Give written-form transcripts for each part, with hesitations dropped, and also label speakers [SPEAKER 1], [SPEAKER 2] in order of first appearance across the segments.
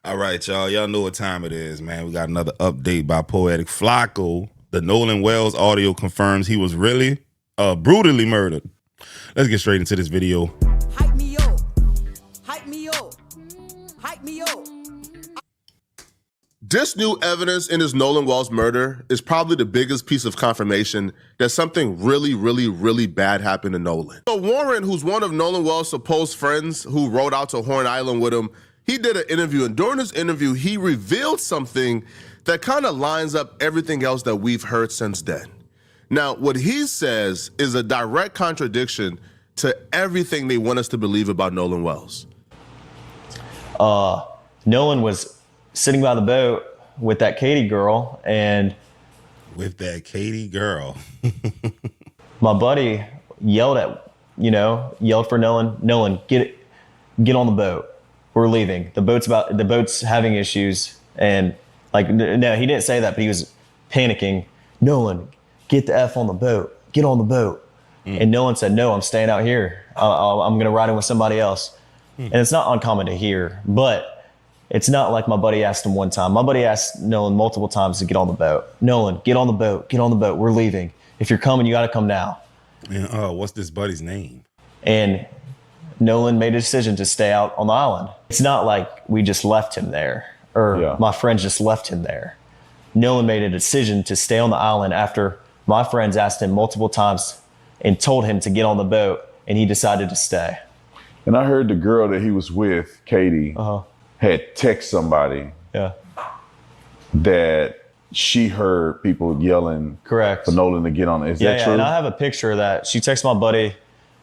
[SPEAKER 1] All right, y'all. Y'all know what time it is, man. We got another update by Poetic Flacco. The Nolan Wells audio confirms he was really brutally murdered. Let's get straight into this video.
[SPEAKER 2] Hype me up. Hype me up. Hype me up.
[SPEAKER 3] This new evidence in his Nolan Wells murder is probably the biggest piece of confirmation that something really bad happened to Nolan. So Warren, who's one of Nolan Wells' supposed friends who rode out to Horn Island with him, he did an interview, and during this interview, he revealed something that kind of lines up everything else that we've heard since then. Now, what he says is a direct contradiction to everything they want us to believe about Nolan Wells.
[SPEAKER 4] Nolan was sitting by the boat with that Katie girl, and
[SPEAKER 1] With that Katie girl.
[SPEAKER 4] my buddy yelled for Nolan, get on the boat. We're leaving. The boat's having issues. And no, he didn't say that, but he was panicking. Nolan, get the F on the boat. Get on the boat. And Nolan said, no, I'm staying out here. I'm going to ride in with somebody else. And it's not uncommon to hear, but it's not like my buddy asked him one time. My buddy asked Nolan multiple times to get on the boat. Nolan, get on the boat. Get on the boat. We're leaving. If you're coming, you got to come now.
[SPEAKER 1] And what's this buddy's name?
[SPEAKER 4] And Nolan made a decision to stay out on the island. It's not like we just left him there, or my friends just left him there. Nolan made a decision to stay on the island after my friends asked him multiple times and told him to get on the boat, and he decided to stay.
[SPEAKER 5] And I heard the girl that he was with, Katie, had text somebody that she heard people yelling
[SPEAKER 4] Correct.
[SPEAKER 5] for Nolan to get on. Is that true?
[SPEAKER 4] And I have a picture of that. She texted my buddy,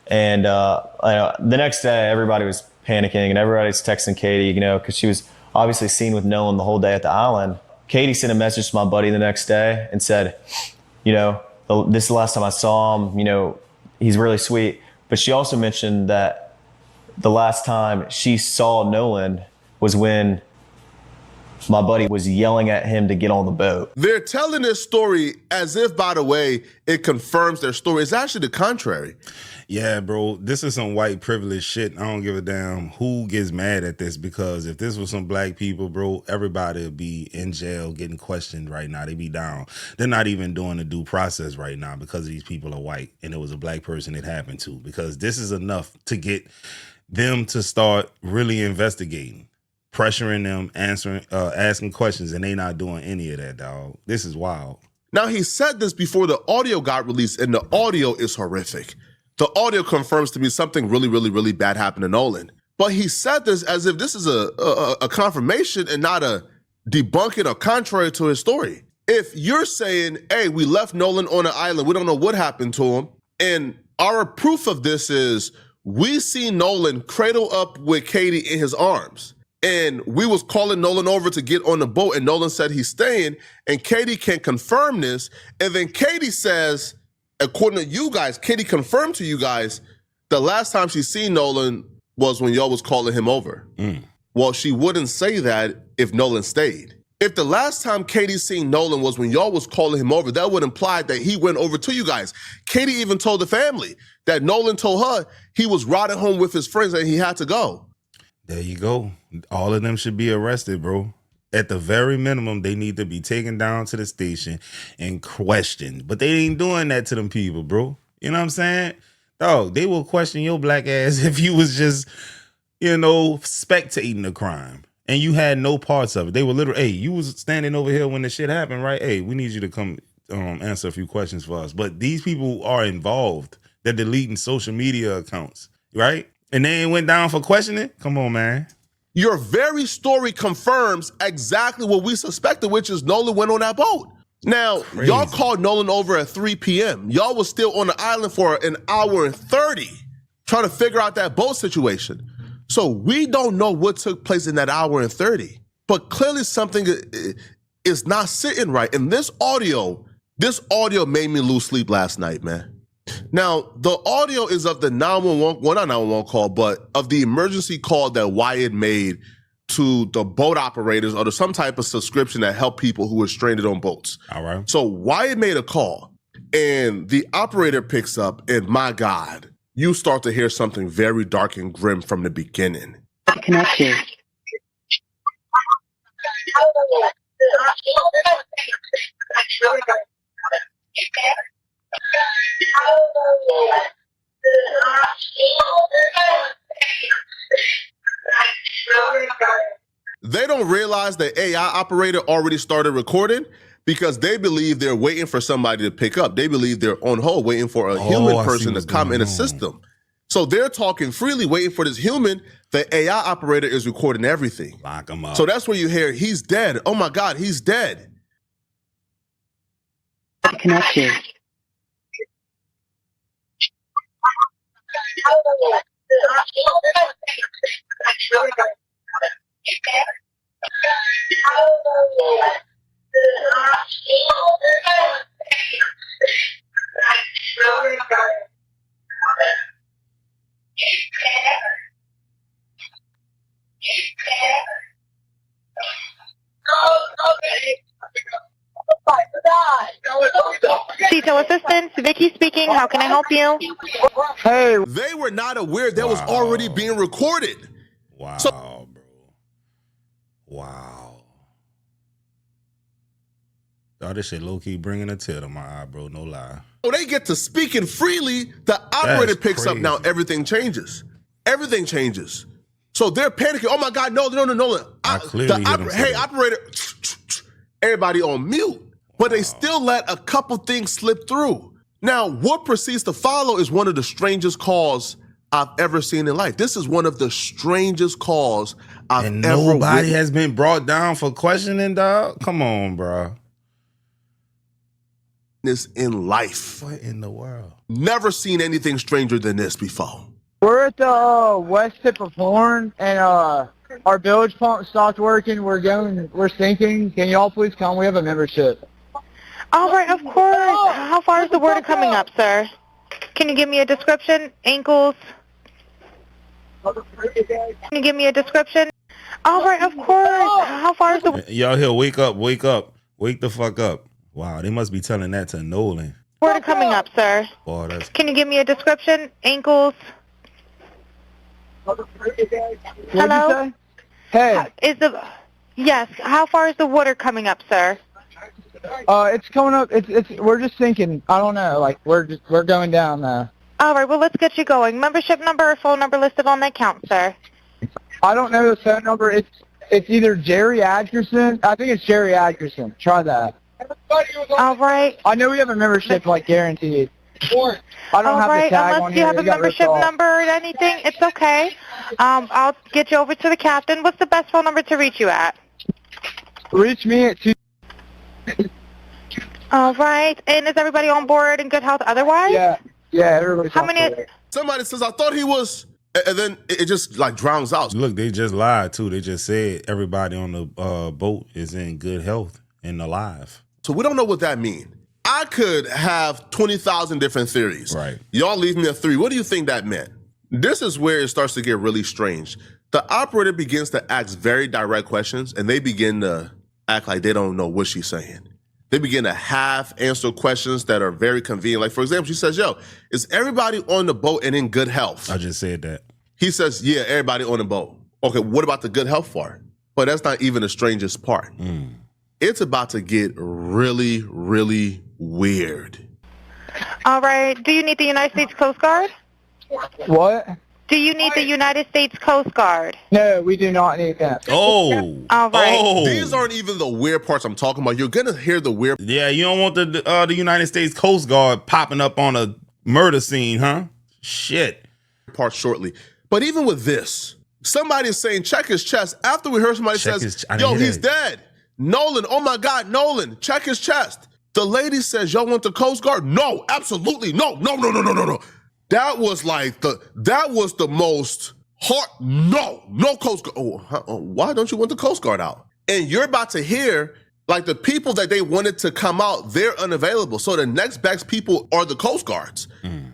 [SPEAKER 4] and the next day everybody was panicking, and everybody's texting Katie, because she was obviously seen with Nolan the whole day at the island. Katie sent a message to my buddy the next day and said, this is the last time I saw him, he's really sweet. But she also mentioned that the last time she saw Nolan was when my buddy was yelling at him to get on the boat.
[SPEAKER 3] They're telling this story as if, by the way, it confirms their story. It's actually the contrary.
[SPEAKER 1] Yeah, bro, this is some white privilege shit. I don't give a damn who gets mad at this, because if this was some black people, bro, everybody would be in jail getting questioned right now. They be down. They're not even doing the due process right now because these people are white and it was a black person it happened to, because this is enough to get them to start really investigating, pressuring them, asking questions, and they not doing any of that, dog. This is wild.
[SPEAKER 3] Now, he said this before the audio got released, and the audio is horrific. The audio confirms to me something really bad happened to Nolan. But he said this as if this is a confirmation and not a debunking or contrary to his story. If you're saying, hey, we left Nolan on an island, we don't know what happened to him, and our proof of this is we see Nolan cradle up with Katie in his arms, and we was calling Nolan over to get on the boat, and Nolan said he's staying, and Katie can confirm this, and then Katie says, according to you guys, Katie confirmed to you guys the last time she seen Nolan was when y'all was calling him over. Well, she wouldn't say that if Nolan stayed. If the last time Katie seen Nolan was when y'all was calling him over, that would imply that he went over to you guys. Katie even told the family that Nolan told her he was riding home with his friends and he had to go.
[SPEAKER 1] There you go. All of them should be arrested, bro. At the very minimum, they need to be taken down to the station and questioned. But they ain't doing that to them people, bro. You know what I'm saying? Dog, they will question your black ass if you was just, spectating the crime and you had no parts of it. They were literally, hey, you was standing over here when the shit happened, right? Hey, we need you to come answer a few questions for us. But these people are involved. They're deleting social media accounts, right? And they ain't went down for questioning? Come on, man.
[SPEAKER 3] Your very story confirms exactly what we suspected, which is Nolan went on that boat. Now, y'all called Nolan over at 3 p.m. Y'all was still on the island for an hour and 30 trying to figure out that boat situation. So we don't know what took place in that hour and 30. But clearly something is not sitting right. And this audio made me lose sleep last night, man. Now, the audio is of the 911, well, not 911 call, but of the emergency call that Wyatt made to the boat operators or to some type of subscription that help people who are stranded on boats.
[SPEAKER 1] All right.
[SPEAKER 3] So Wyatt made a call, and the operator picks up, and my God, you start to hear something very dark and grim from the beginning.
[SPEAKER 6] Connected.
[SPEAKER 3] They don't realize the AI operator already started recording because they believe they're waiting for somebody to pick up. They believe they're on hold waiting for a human
[SPEAKER 1] I see
[SPEAKER 3] person to
[SPEAKER 1] what's
[SPEAKER 3] come
[SPEAKER 1] going
[SPEAKER 3] in a
[SPEAKER 1] on.
[SPEAKER 3] system. So they're talking freely, waiting for this human. The AI operator is recording everything.
[SPEAKER 1] Lock him up.
[SPEAKER 3] So that's where you hear, he's dead. Oh my God, he's dead.
[SPEAKER 6] Connect you.
[SPEAKER 7] Detail assistance, Vicky speaking. How can I help you?
[SPEAKER 6] Hey,
[SPEAKER 3] They were not aware that was already being recorded.
[SPEAKER 1] Wow,
[SPEAKER 3] So-
[SPEAKER 1] bro. Wow. Oh, this shit low-key bringing a tear to my eye, bro. No lie.
[SPEAKER 3] So they get to speaking freely. The operator picks up. Now everything changes. Everything changes. So they're panicking. Oh my God, no.
[SPEAKER 1] I clearly hear them say
[SPEAKER 3] Hey,
[SPEAKER 1] that.
[SPEAKER 3] operator. Everybody on mute. But they still let a couple things slip through. Now, what proceeds to follow is one of the strangest calls I've ever seen in life. This is one of the strangest calls I've
[SPEAKER 1] And
[SPEAKER 3] ever
[SPEAKER 1] nobody
[SPEAKER 3] witnessed.
[SPEAKER 1] has been brought down for questioning, dog. Come on, bro.
[SPEAKER 3] In life.
[SPEAKER 1] What in the world?
[SPEAKER 3] Never seen anything stranger than this before.
[SPEAKER 6] we're at the west tip of Horn, and our bilge pump stopped working. We're sinking. Can y'all please come? We have a membership.
[SPEAKER 7] All right, of course. How far is the water coming up, sir? Can you give me a description? Ankles? Can you give me a description? All right, of course. How far is the
[SPEAKER 1] Y'all here, wake up. Wake the fuck up. Wow, they must be telling that to Nolan.
[SPEAKER 7] water coming up, sir?
[SPEAKER 1] Boy, that's
[SPEAKER 7] Can you give me a description? Ankles?
[SPEAKER 6] What'd
[SPEAKER 7] Hello?
[SPEAKER 6] you say? Hey,
[SPEAKER 7] Yes, how far is the water coming up, sir?
[SPEAKER 6] it's coming up. We're just sinking. I don't know. Like we're going down now.
[SPEAKER 7] All right, well, let's get you going. Membership number or phone number listed on the account, sir?
[SPEAKER 6] I don't know the phone number. It's either Jerry Atkinson. I think it's Jerry Atkinson. Try that.
[SPEAKER 7] All right.
[SPEAKER 6] I know we have a membership, like guaranteed. I don't
[SPEAKER 7] All
[SPEAKER 6] have
[SPEAKER 7] right,
[SPEAKER 6] the tag
[SPEAKER 7] unless
[SPEAKER 6] on
[SPEAKER 7] you
[SPEAKER 6] here.
[SPEAKER 7] have a
[SPEAKER 6] We got ripped
[SPEAKER 7] membership
[SPEAKER 6] off.
[SPEAKER 7] number or anything, it's okay. I'll get you over to the captain. What's the best phone number to reach you at?
[SPEAKER 6] Reach me at 2.
[SPEAKER 7] All right, and is everybody on board in good health otherwise?
[SPEAKER 6] Yeah, everybody's
[SPEAKER 7] How
[SPEAKER 6] on
[SPEAKER 7] many?
[SPEAKER 6] board.
[SPEAKER 3] Somebody says, I thought he was, and then it just like drowns out.
[SPEAKER 1] look, they just lied too. They just said everybody on the boat is in good health and alive.
[SPEAKER 3] So we don't know what that means. I could have 20,000 different theories.
[SPEAKER 1] Right.
[SPEAKER 3] Y'all leave me a 3. What do you think that meant? This is where it starts to get really strange. The operator begins to ask very direct questions, and they begin to act like they don't know what she's saying. They begin to half answer questions that are very convenient. Like, for example, she says, yo, is everybody on the boat and in good health?
[SPEAKER 1] I just said that.
[SPEAKER 3] He says, yeah, everybody on the boat. Okay, what about the good health part? But that's not even the strangest part. It's about to get really, really weird.
[SPEAKER 7] All right, do you need the United States Coast Guard?
[SPEAKER 6] What?
[SPEAKER 7] Do you need the United States Coast Guard?
[SPEAKER 6] No, we do not need that.
[SPEAKER 1] Oh.
[SPEAKER 7] All right.
[SPEAKER 1] Oh.
[SPEAKER 3] These aren't even the weird parts I'm talking about. You're gonna hear the weird
[SPEAKER 1] Yeah, you don't want the United States Coast Guard popping up on a murder scene, huh? Shit.
[SPEAKER 3] parts shortly. But even with this, somebody is saying, check his chest. After we heard somebody says,
[SPEAKER 1] I didn't
[SPEAKER 3] yo,
[SPEAKER 1] hear
[SPEAKER 3] he's
[SPEAKER 1] that.
[SPEAKER 3] dead. Nolan, oh my God, Nolan, check his chest. The lady says, y'all want the Coast Guard? No, absolutely, no. That was the most hard, no Coast Guard. Why don't you want the Coast Guard out? And you're about to hear, like, the people that they wanted to come out, they're unavailable. So the next best people are the Coast Guards.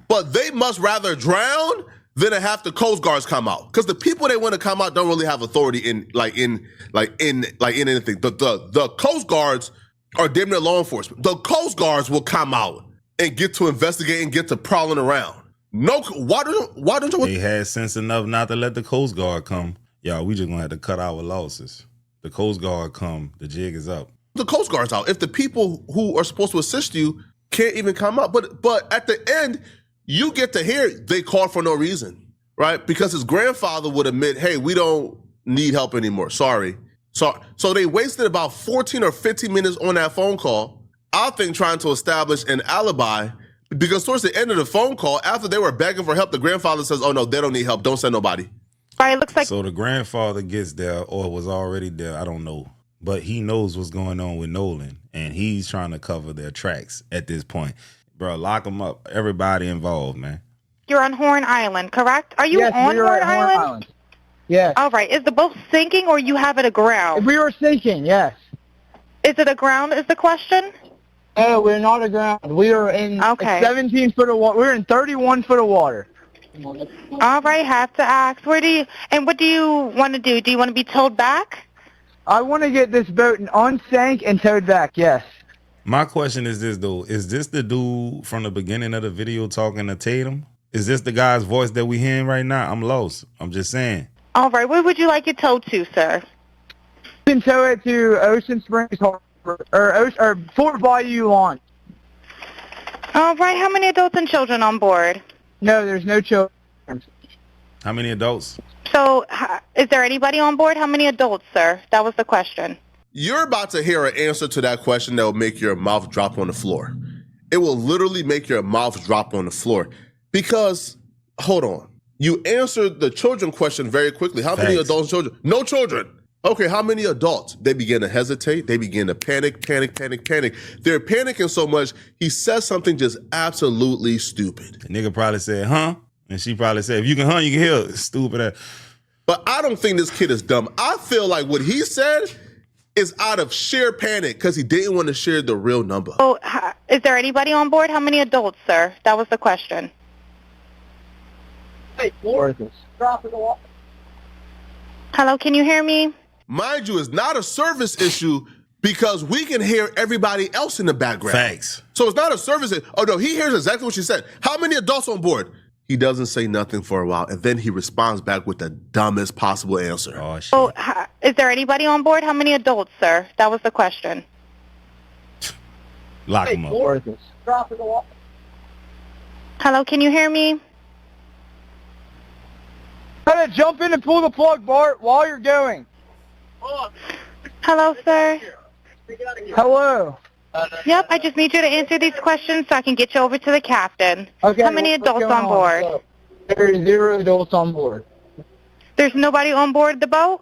[SPEAKER 3] But they must rather drown than to have the Coast Guards come out. Because the people they want to come out don't really have authority in anything. The Coast Guards are damn near law enforcement. The Coast Guards will come out and get to investigate and get to prowling around. No, why don't you?
[SPEAKER 1] They had sense enough not to let the Coast Guard come. Y'all, we just gonna have to cut our losses. The Coast Guard come, the jig is up.
[SPEAKER 3] The Coast Guard's out. If the people who are supposed to assist you can't even come up. But at the end, you get to hear they called for no reason, right? Because his grandfather would admit, hey, we don't need help anymore. Sorry. So they wasted about 14 or 15 minutes on that phone call, I think trying to establish an alibi, because towards the end of the phone call, after they were begging for help, the grandfather says, oh no, they don't need help. Don't send nobody.
[SPEAKER 7] All right, looks like
[SPEAKER 1] So the grandfather gets there or was already there. I don't know. But he knows what's going on with Nolan, and he's trying to cover their tracks at this point. Bro, lock them up. Everybody involved, man.
[SPEAKER 7] you're on Horn Island, correct? Are you
[SPEAKER 6] Yes,
[SPEAKER 7] on
[SPEAKER 6] we are
[SPEAKER 7] Horn
[SPEAKER 6] at Horn
[SPEAKER 7] Island?
[SPEAKER 6] Island. Yes.
[SPEAKER 7] All right. Is the boat sinking or you have it aground?
[SPEAKER 6] We were sinking, yes.
[SPEAKER 7] Is it aground is the question?
[SPEAKER 6] No, we're not aground. We are in
[SPEAKER 7] Okay.
[SPEAKER 6] 17 foot of water. We're in 31 foot of water.
[SPEAKER 7] All right, have to ask. What do you want to do? Do you want to be towed back?
[SPEAKER 6] I want to get this boat unsank and towed back, yes.
[SPEAKER 1] My question is this, though. Is this the dude from the beginning of the video talking to Tatum? Is this the guy's voice that we hearing right now? I'm lost. I'm just saying.
[SPEAKER 7] All right, where would you like it towed to, sir?
[SPEAKER 6] You can tow it to Ocean Springs Harbor, or Fort Bayou Launch.
[SPEAKER 7] All right, how many adults and children on board?
[SPEAKER 6] No, there's no children.
[SPEAKER 1] How many adults?
[SPEAKER 7] So, is there anybody on board? How many adults, sir? That was the question.
[SPEAKER 3] You're about to hear an answer to that question that will make your mouth drop on the floor. It will literally make your mouth drop on the floor. Because, hold on, you answered the children question very quickly. How many
[SPEAKER 1] Thanks.
[SPEAKER 3] adults and children? No children. Okay, how many adults? They begin to hesitate. They begin to panic. They're panicking so much, he says something just absolutely stupid.
[SPEAKER 1] The nigga probably said, huh? And she probably said, if you can, you can hear. Stupid ass.
[SPEAKER 3] But I don't think this kid is dumb. I feel like what he said is out of sheer panic because he didn't want to share the real number.
[SPEAKER 7] Oh, is there anybody on board? How many adults, sir? That was the question. Hello, can you hear me?
[SPEAKER 3] Mind you, it's not a service issue because we can hear everybody else in the background.
[SPEAKER 1] Facts.
[SPEAKER 3] So it's not a service issue. Oh, no, he hears exactly what she said. How many adults on board? He doesn't say nothing for a while, and then he responds back with the dumbest possible answer.
[SPEAKER 1] Oh, shit.
[SPEAKER 7] Oh, is there anybody on board? How many adults, sir? That was the question.
[SPEAKER 1] Lock him up.
[SPEAKER 7] Hello, can you hear me?
[SPEAKER 6] Gotta jump in and pull the plug, Bart, while you're going.
[SPEAKER 7] Hello, sir.
[SPEAKER 6] Hello.
[SPEAKER 7] Yep, I just need you to answer these questions so I can get you over to the captain.
[SPEAKER 6] Okay.
[SPEAKER 7] How many
[SPEAKER 6] what's
[SPEAKER 7] adults
[SPEAKER 6] going
[SPEAKER 7] on board?
[SPEAKER 6] There's 0 adults on board.
[SPEAKER 7] There's nobody on board the boat?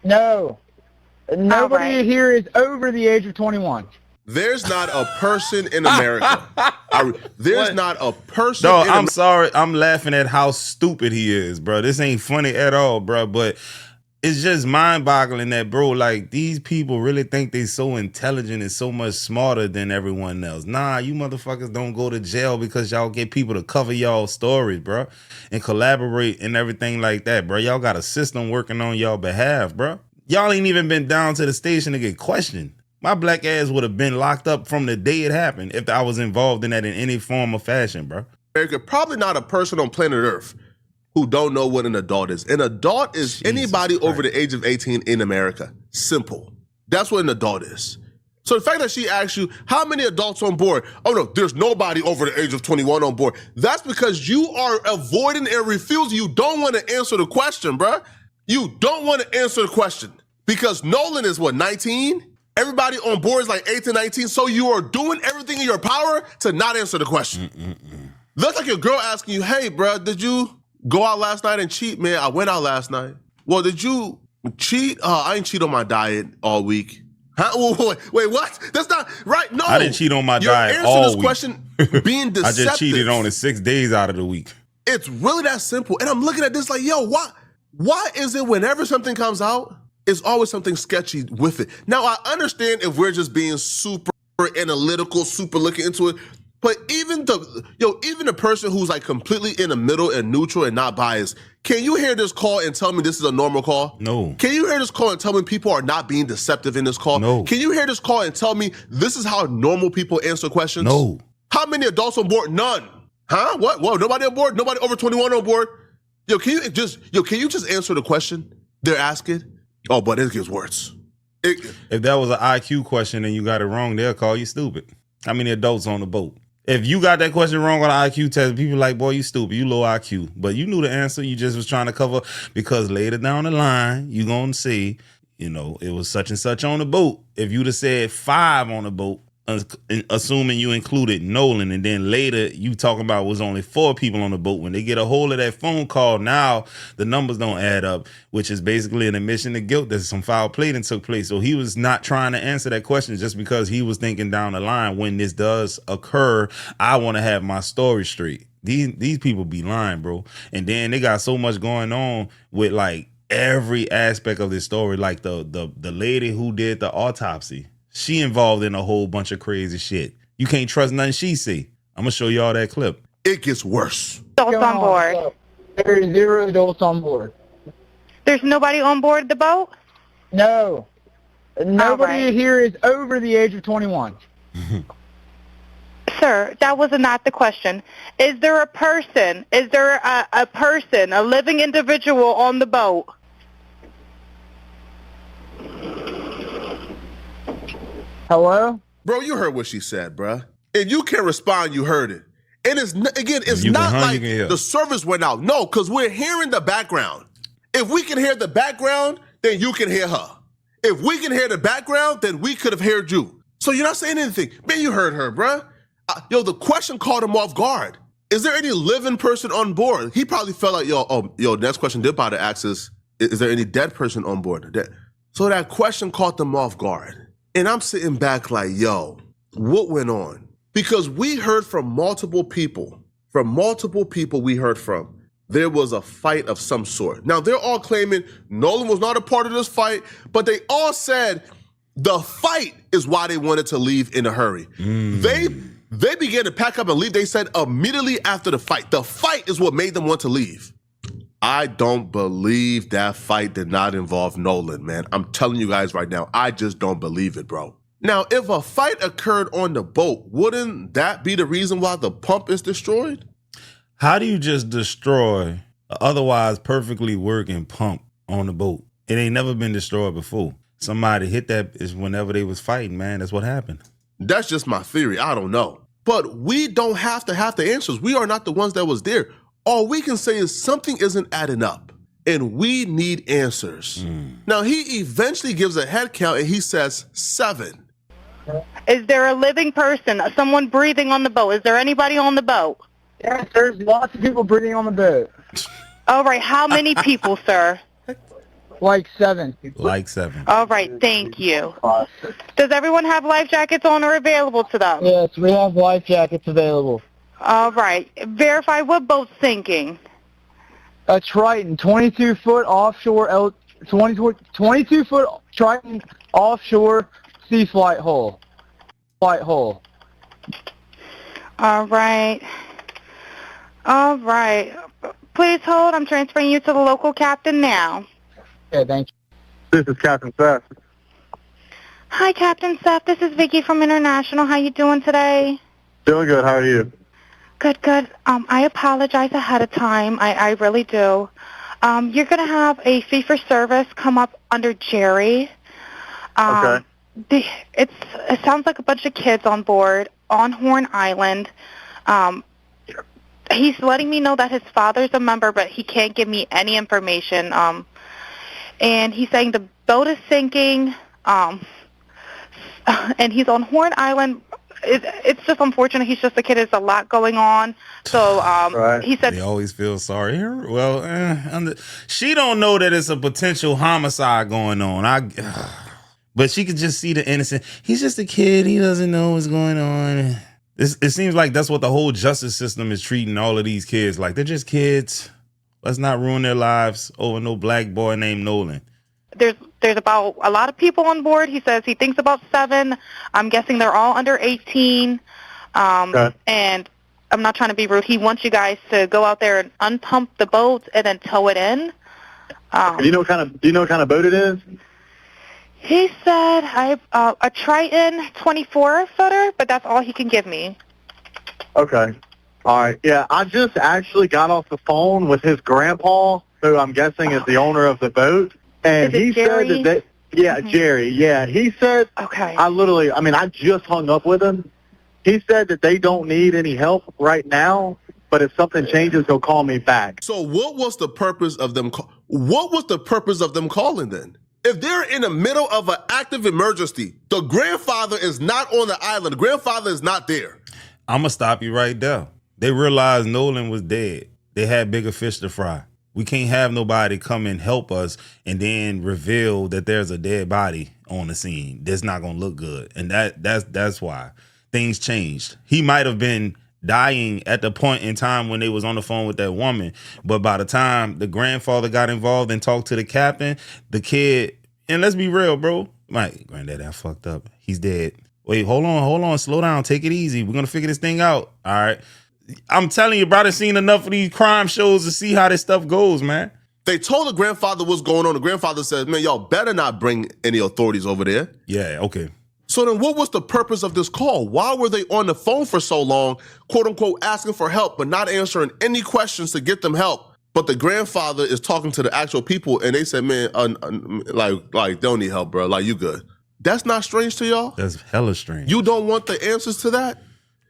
[SPEAKER 6] No. Nobody
[SPEAKER 7] right.
[SPEAKER 6] here is over the age of 21.
[SPEAKER 3] There's not a person in America. There's not a person
[SPEAKER 1] No,
[SPEAKER 3] in
[SPEAKER 1] I'm sorry. I'm laughing at how stupid he is, bro. This ain't funny at all, bro. But it's just mind-boggling that, bro, like, these people really think they so intelligent and so much smarter than everyone else. Nah, you motherfuckers don't go to jail because y'all get people to cover y'all stories, bro, and collaborate and everything like that, bro. Y'all got a system working on y'all behalf, bro. Y'all ain't even been down to the station to get questioned. My black ass would have been locked up from the day it happened if I was involved in that in any form or fashion, bro.
[SPEAKER 3] America. Probably not a person on planet Earth who don't know what an adult is. An adult is anybody over the age of 18 in America. Simple. That's what an adult is. So the fact that she asks you, how many adults on board? Oh no, there's nobody over the age of 21 on board. That's because you are avoiding and refusing. You don't want to answer the question, bruh. You don't want to answer the question. Because Nolan is what, 19? Everybody on board is like 18, 19. So you are doing everything in your power to not answer the question. Looks like a girl asking you, hey, bruh, did you go out last night and cheat? Man, I went out last night. Well, did you cheat? I ain't cheat on my diet all week. Huh? Wait, what? That's not right. No,
[SPEAKER 1] I didn't cheat on my
[SPEAKER 3] You're
[SPEAKER 1] diet
[SPEAKER 3] answering
[SPEAKER 1] all
[SPEAKER 3] this
[SPEAKER 1] week.
[SPEAKER 3] question being deceptive.
[SPEAKER 1] I just cheated on it 6 days out of the week.
[SPEAKER 3] It's really that simple. And I'm looking at this like, yo, why is it whenever something comes out, it's always something sketchy with it? Now, I understand if we're just being super analytical, super looking into it, but even the person who's like completely in the middle and neutral and not biased, can you hear this call and tell me this is a normal call?
[SPEAKER 1] No.
[SPEAKER 3] Can you hear this call and tell me people are not being deceptive in this call?
[SPEAKER 1] No.
[SPEAKER 3] Can you hear this call and tell me this is how normal people answer questions?
[SPEAKER 1] No.
[SPEAKER 3] How many adults on board? None. Huh? What? Whoa, nobody on board? Nobody over 21 on board? Can you just answer the question they're asking? Oh, but it gets worse.
[SPEAKER 1] If that was an IQ question and you got it wrong, they'll call you stupid. How many adults on the boat? If you got that question wrong on an IQ test, people like, boy, you stupid, you low IQ. But you knew the answer. You just was trying to cover, because later down the line, you going to see, you know, it was such and such on the boat. If you'd have said 5 on the boat, assuming you included Nolan, and then later you talking about was only 4 people on the boat, when they get a hold of that phone call, now the numbers don't add up, which is basically an admission of guilt that some foul play that took place. So he was not trying to answer that question just because he was thinking down the line, when this does occur, I want to have my story straight. These people be lying, bro. And then they got so much going on with like every aspect of this story. Like the lady who did the autopsy, she involved in a whole bunch of crazy shit. You can't trust nothing she see. I'm gonna show y'all that clip.
[SPEAKER 3] It gets worse.
[SPEAKER 7] Adults on board.
[SPEAKER 6] There are 0 adults on board.
[SPEAKER 7] There's nobody on board the boat?
[SPEAKER 6] No. Nobody
[SPEAKER 7] right.
[SPEAKER 6] here is over the age of 21.
[SPEAKER 7] Sir, that was not the question. Is there a person? Is there a person, a living individual on the boat?
[SPEAKER 6] Hello?
[SPEAKER 3] Bro, you heard what she said, bruh. If you can respond, you heard it. And it's it's
[SPEAKER 1] You can
[SPEAKER 3] not
[SPEAKER 1] hunt,
[SPEAKER 3] like
[SPEAKER 1] you can hear.
[SPEAKER 3] the service went out. No, because we're hearing the background. If we can hear the background, then you can hear her. If we can hear the background, then we could have heard you. So you're not saying anything. Man, you heard her, bruh. The question caught him off guard. Is there any living person on board? He probably felt like, next question did about to ask is there any dead person on board? So that question caught them off guard. And I'm sitting back like, yo, what went on? Because we heard from multiple people we heard from, there was a fight of some sort. Now, they're all claiming Nolan was not a part of this fight, but they all said the fight is why they wanted to leave in a hurry. They began to pack up and leave. They said immediately after the fight is what made them want to leave. I don't believe that fight did not involve Nolan, man. I'm telling you guys right now, I just don't believe it, bro. Now, if a fight occurred on the boat, wouldn't that be the reason why the pump is destroyed?
[SPEAKER 1] How do you just destroy an otherwise perfectly working pump on the boat? It ain't never been destroyed before. Somebody hit that is whenever they was fighting, man. That's what happened.
[SPEAKER 3] That's just my theory. I don't know. But we don't have to have the answers. We are not the ones that was there. All we can say is something isn't adding up, and we need answers. Now, he eventually gives a head count, and he says 7.
[SPEAKER 7] Is there a living person, someone breathing on the boat? Is there anybody on the boat?
[SPEAKER 6] Yes, there's lots of people breathing on the boat.
[SPEAKER 7] All right, how many people, sir?
[SPEAKER 6] Like 7.
[SPEAKER 1] Like 7.
[SPEAKER 7] All right, thank you. Does everyone have life jackets on or available to them?
[SPEAKER 6] Yes, we have life jackets available.
[SPEAKER 7] All right, verify what boat's sinking.
[SPEAKER 6] A Triton, 22-foot offshore, 22-foot Triton offshore sea flight hull. All
[SPEAKER 7] right. All right. Please hold. I'm transferring you to the local captain now.
[SPEAKER 6] Okay, thank you.
[SPEAKER 8] This is Captain Seth.
[SPEAKER 7] Hi, Captain Seth. This is Vicky from International. How you doing today?
[SPEAKER 8] Doing good. How are you?
[SPEAKER 7] Good, good. I apologize ahead of time. I really do. You're going to have a fee-for-service come up under Jerry.
[SPEAKER 8] Okay.
[SPEAKER 7] It sounds like a bunch of kids on board on Horn Island. He's letting me know that his father's a member, but he can't give me any information. And he's saying the boat is sinking, and he's on Horn Island. It's just unfortunate. He's just a kid. There's a lot going on. So
[SPEAKER 8] right.
[SPEAKER 7] He said
[SPEAKER 1] they always feel sorry. Well, she don't know that it's a potential homicide going on. But she could just see the innocent. He's just a kid. He doesn't know what's going on. It seems like that's what the whole justice system is treating all of these kids like. They're just kids. Let's not ruin their lives over no black boy named Nolan.
[SPEAKER 7] There's about a lot of people on board. He says he thinks about 7. I'm guessing they're all under 18.
[SPEAKER 8] Okay.
[SPEAKER 7] And I'm not trying to be rude. He wants you guys to go out there and unpump the boat and then tow it in.
[SPEAKER 8] Do you know what kind of boat it is?
[SPEAKER 7] He said a Triton 24-footer, but that's all he can give me.
[SPEAKER 8] Okay. All right. Yeah, I just actually got off the phone with his grandpa, who I'm guessing is the owner of the boat, and
[SPEAKER 7] Is it
[SPEAKER 8] he
[SPEAKER 7] Jerry?
[SPEAKER 8] said that Yeah, Jerry. Yeah, he said.
[SPEAKER 7] Okay.
[SPEAKER 8] I just hung up with him. He said that they don't need any help right now, but if something changes, he'll call me back.
[SPEAKER 3] So what was the purpose of them? What was the purpose of them calling then? If they're in the middle of an active emergency, the grandfather is not on the island. The grandfather is not there.
[SPEAKER 1] I'm going to stop you right there. They realized Nolan was dead. They had bigger fish to fry. We can't have nobody come and help us and then reveal that there's a dead body on the scene. That's not going to look good. And that's why things changed. He might have been dying at the point in time when they was on the phone with that woman. But by the time the grandfather got involved and talked to the captain, the kid, and let's be real, bro. Mike, granddad, I fucked up. He's dead. Wait, hold on. Slow down. Take it easy. We're going to figure this thing out. All right. I'm telling you, bro, I've seen enough of these crime shows to see how this stuff goes, man.
[SPEAKER 3] They told the grandfather what's going on. The grandfather says, man, y'all better not bring any authorities over there.
[SPEAKER 1] Yeah, okay.
[SPEAKER 3] So then what was the purpose of this call? Why were they on the phone for so long, quote unquote, asking for help, but not answering any questions to get them help? But the grandfather is talking to the actual people and they said, man, like don't need help, bro. Like, you good. That's not strange to y'all?
[SPEAKER 1] That's hella strange.
[SPEAKER 3] You don't want the answers to that?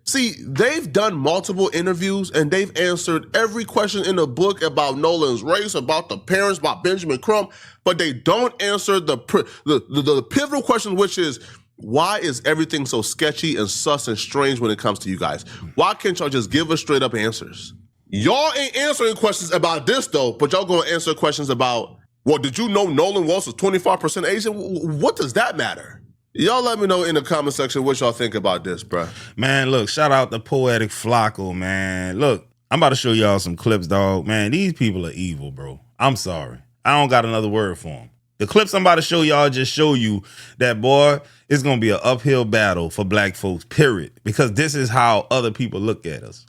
[SPEAKER 3] See, they've done multiple interviews and they've answered every question in the book about Nolan's race, about the parents, about Benjamin Crump, but they don't answer the pivotal question, which is, why is everything so sketchy and sus and strange when it comes to you guys? Why can't y'all just give us straight up answers? Y'all ain't answering questions about this though, but y'all gonna answer questions about, well, did you know Nolan Walsh was 25% Asian? What does that matter? Y'all let me know in the comment section what y'all think about this, bruh.
[SPEAKER 1] Man, look, shout out to Poetic Flacco, man. Look, I'm about to show y'all some clips, dog. Man, these people are evil, bro. I'm sorry. I don't got another word for them. The clips I'm about to show y'all just show you that, boy, it's going to be an uphill battle for black folks, period. Because this is how other people look at us.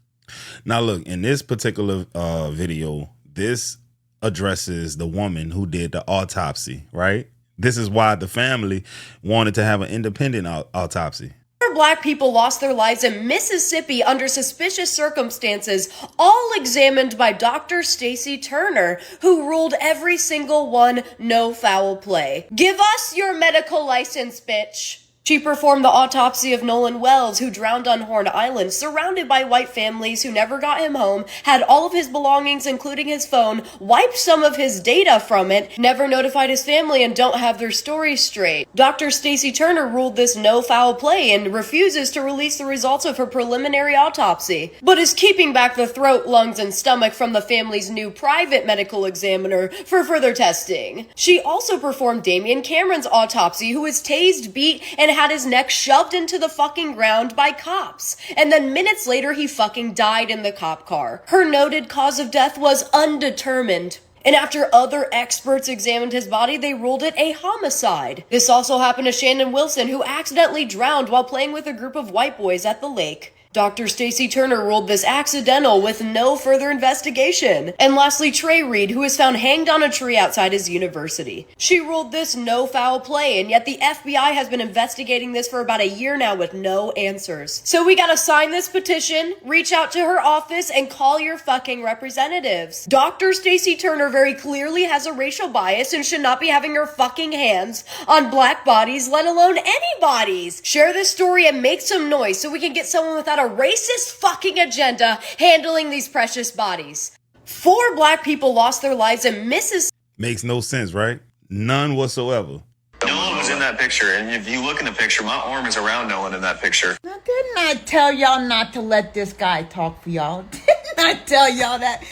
[SPEAKER 1] Now, look, in this particular video, this addresses the woman who did the autopsy, right? This is why the family wanted to have an independent autopsy.
[SPEAKER 9] Black people lost their lives in Mississippi under suspicious circumstances, all examined by Dr. Stacy Turner, who ruled every single one no foul play. Give us your medical license, bitch. She performed the autopsy of Nolan Wells, who drowned on Horn Island, surrounded by white families who never got him home, had all of his belongings, including his phone, wiped some of his data from it, never notified his family, and don't have their story straight. Dr. Stacy Turner ruled this no foul play and refuses to release the results of her preliminary autopsy, but is keeping back the throat, lungs, and stomach from the family's new private medical examiner for further testing. She also performed Damian Cameron's autopsy, who was tased, beat, and had his neck shoved into the fucking ground by cops. And then minutes later, he fucking died in the cop car. Her noted cause of death was undetermined. And after other experts examined his body, they ruled it a homicide. This also happened to Shannon Wilson, who accidentally drowned while playing with a group of white boys at the lake. Dr. Stacy Turner ruled this accidental with no further investigation. And lastly, Trey Reed, who was found hanged on a tree outside his university. She ruled this no foul play, and yet the FBI has been investigating this for about a year now with no answers. So we gotta sign this petition, reach out to her office, and call your fucking representatives. Dr. Stacy Turner very clearly has a racial bias and should not be having her fucking hands on black bodies, let alone any bodies. Share this story and make some noise so we can get someone without a racist fucking agenda handling these precious bodies. 4 black people lost their lives in Mississippi.
[SPEAKER 1] Makes no sense, right? None whatsoever.
[SPEAKER 10] Nolan was in that picture, and if you look in the picture, my arm is around Nolan in that picture.
[SPEAKER 11] Now, didn't I tell y'all not to let this guy talk for y'all? Didn't I tell y'all that?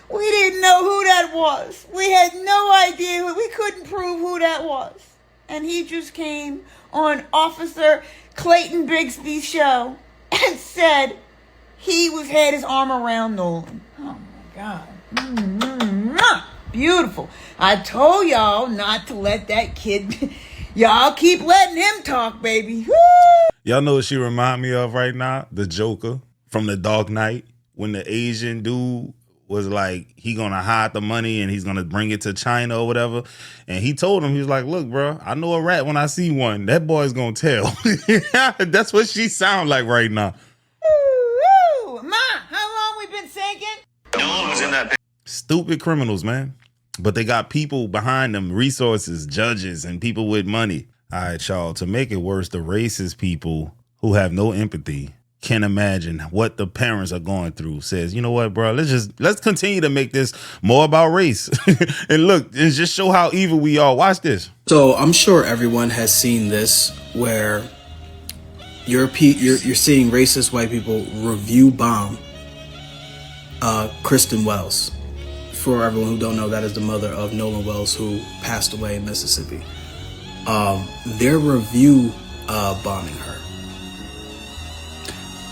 [SPEAKER 11] We didn't know who that was. We had no idea. We couldn't prove who that was. And he just came on Officer Clayton Bigsby's show and said he had his arm around Nolan. Oh my God. Beautiful. I told y'all not to let that kid. Y'all keep letting him talk, baby. Woo!
[SPEAKER 1] Y'all know what she remind me of right now? The Joker from The Dark Knight, when the Asian dude was like, he gonna hide the money and he's gonna bring it to China or whatever. And he told him, he was like, look, bro, I know a rat when I see one. That boy's gonna tell. That's what she sound like right now.
[SPEAKER 11] Woo! Ma, how long we been sinking?
[SPEAKER 10] Nolan was in that picture.
[SPEAKER 1] Stupid criminals, man. But they got people behind them, resources, judges, and people with money. All right, y'all, to make it worse, the racist people who have no empathy can't imagine what the parents are going through. Says, you know what, bro, let's continue to make this more about race. And look, and just show how evil we are. Watch this.
[SPEAKER 12] So I'm sure everyone has seen this where you're seeing racist white people review bomb Kristen Wells. For everyone who don't know, that is the mother of Nolan Wells, who passed away in Mississippi. They're review bombing her.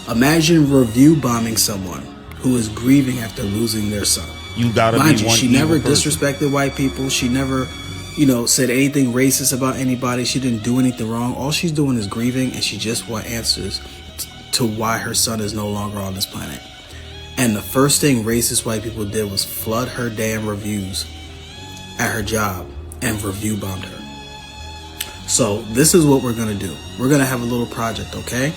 [SPEAKER 12] Imagine review bombing someone who is grieving after losing their son.
[SPEAKER 1] You gotta
[SPEAKER 12] Mind
[SPEAKER 1] be
[SPEAKER 12] you,
[SPEAKER 1] one
[SPEAKER 12] she
[SPEAKER 1] evil
[SPEAKER 12] never
[SPEAKER 1] person.
[SPEAKER 12] disrespected white people. She never, said anything racist about anybody. She didn't do anything wrong. All she's doing is grieving, and she just wants answers to why her son is no longer on this planet. And the first thing racist white people did was flood her damn reviews at her job and review bombed her. So this is what we're going to do. We're going to have a little project, okay?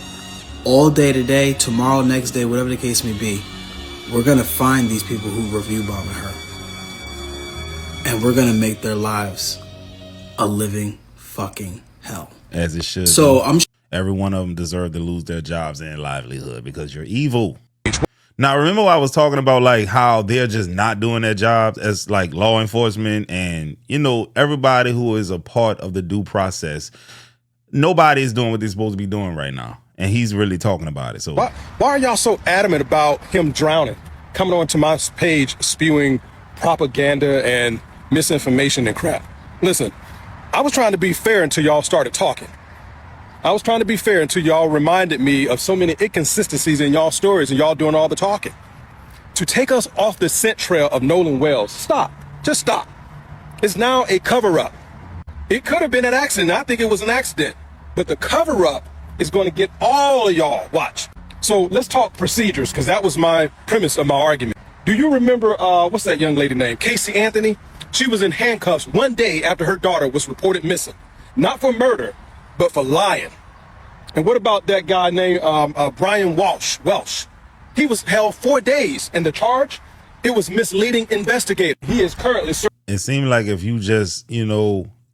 [SPEAKER 12] All day today, tomorrow, next day, whatever the case may be, we're going to find these people who review bombing her. And we're going to make their lives a living fucking hell.
[SPEAKER 1] As it should.
[SPEAKER 12] So
[SPEAKER 1] every one of them deserve to lose their jobs and livelihood because you're evil. Now, remember I was talking about like how they're just not doing their jobs as like law enforcement and, everybody who is a part of the due process. Nobody is doing what they're supposed to be doing right now. And he's really talking about it. So
[SPEAKER 13] why are y'all so adamant about him drowning, coming onto my page spewing propaganda and misinformation and crap? Listen, I was trying to be fair until y'all started talking. I was trying to be fair until y'all reminded me of so many inconsistencies in y'all stories and y'all doing all the talking. To take us off the scent trail of Nolan Wells, stop. Just stop. It's now a cover-up. It could have been an accident. I think it was an accident. But the cover-up is going to get all of y'all. Watch. So let's talk procedures, because that was my premise of my argument. Do you remember, what's that young lady name? Casey Anthony? She was in handcuffs one day after her daughter was reported missing. Not for murder, but for lying. And what about that guy named Brian Welsh? He was held 4 days, and the charge, it was misleading investigator. He is currently...
[SPEAKER 1] It seemed like if you just,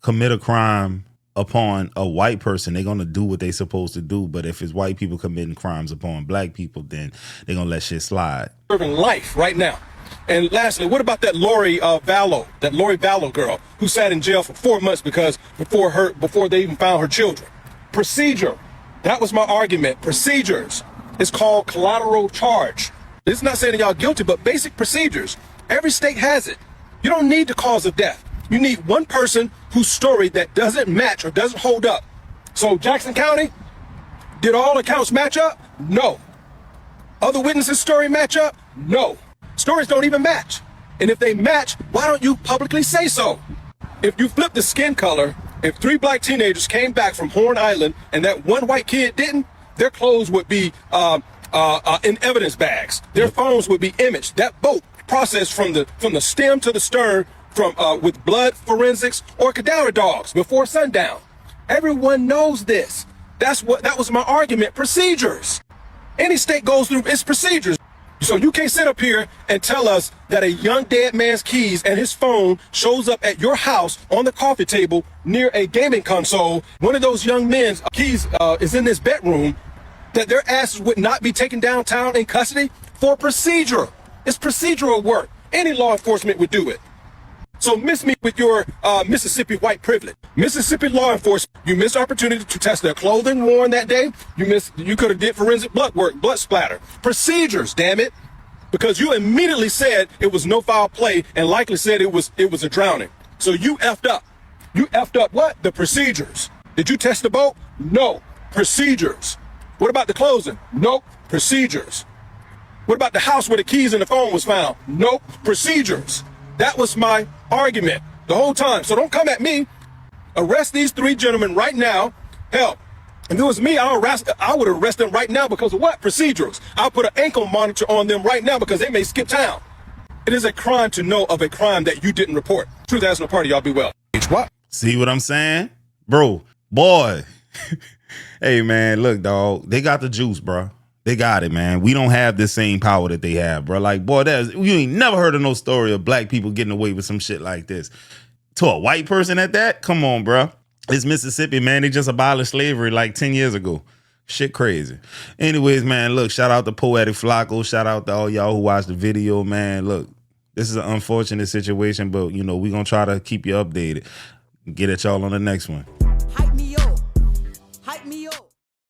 [SPEAKER 1] commit a crime upon a white person, they're going to do what they're supposed to do. But if it's white people committing crimes upon black people, then they're going to let shit slide.
[SPEAKER 13] Serving life right now. And lastly, what about that Lori Vallow girl who sat in jail for 4 months because before they even found her children? Procedure. That was my argument. Procedures. It's called collateral charge. It's not saying that y'all guilty, but basic procedures. Every state has it. You don't need the cause of death. You need one person whose story that doesn't match or doesn't hold up. So Jackson County, did all accounts match up? No. Other witnesses' story match up? No. Stories don't even match. And if they match, why don't you publicly say so? If you flip the skin color, if 3 black teenagers came back from Horn Island and that one white kid didn't, their clothes would be in evidence bags. Their phones would be imaged. That boat processed from the stem to the stern with blood forensics or cadaver dogs before sundown. Everyone knows this. That was my argument. Procedures. Any state goes through its procedures. So you can't sit up here and tell us that a young dead man's keys and his phone shows up at your house on the coffee table near a gaming console. One of those young men's keys is in this bedroom, that their asses would not be taken downtown in custody for procedure. It's procedural work. Any law enforcement would do it. So miss me with your Mississippi white privilege. Mississippi law enforcement, you missed opportunity to test their clothing worn that day. You could have did forensic blood work, blood splatter. Procedures, damn it. Because you immediately said it was no foul play and likely said it was a drowning. So you effed up. You effed up what? The procedures. Did you test the boat? No. Procedures. What about the closing? Nope. Procedures. What about the house where the keys and the phone was found? Nope. Procedures. That was my argument the whole time. So don't come at me. Arrest these 3 gentlemen right now. Hell, if it was me, I would arrest them right now because of what? Procedures. I'll put an ankle monitor on them right now because they may skip town. It is a crime to know of a crime that you didn't report. Truth has no party. Y'all be well. What?
[SPEAKER 1] See what I'm saying? Bro, boy. Hey, man, look, dog. They got the juice, bro. They got it, man. We don't have the same power that they have, bro. Like, boy, you ain't never heard of no story of black people getting away with some shit like this. To a white person at that? Come on, bro. It's Mississippi, man. They just abolished slavery like 10 years ago. Shit crazy. Anyways, man, look, shout out to Poetic Flacco. Shout out to all y'all who watched the video, man. Look, this is an unfortunate situation, but, you know, we're going to try to keep you updated. Get at y'all on the next one.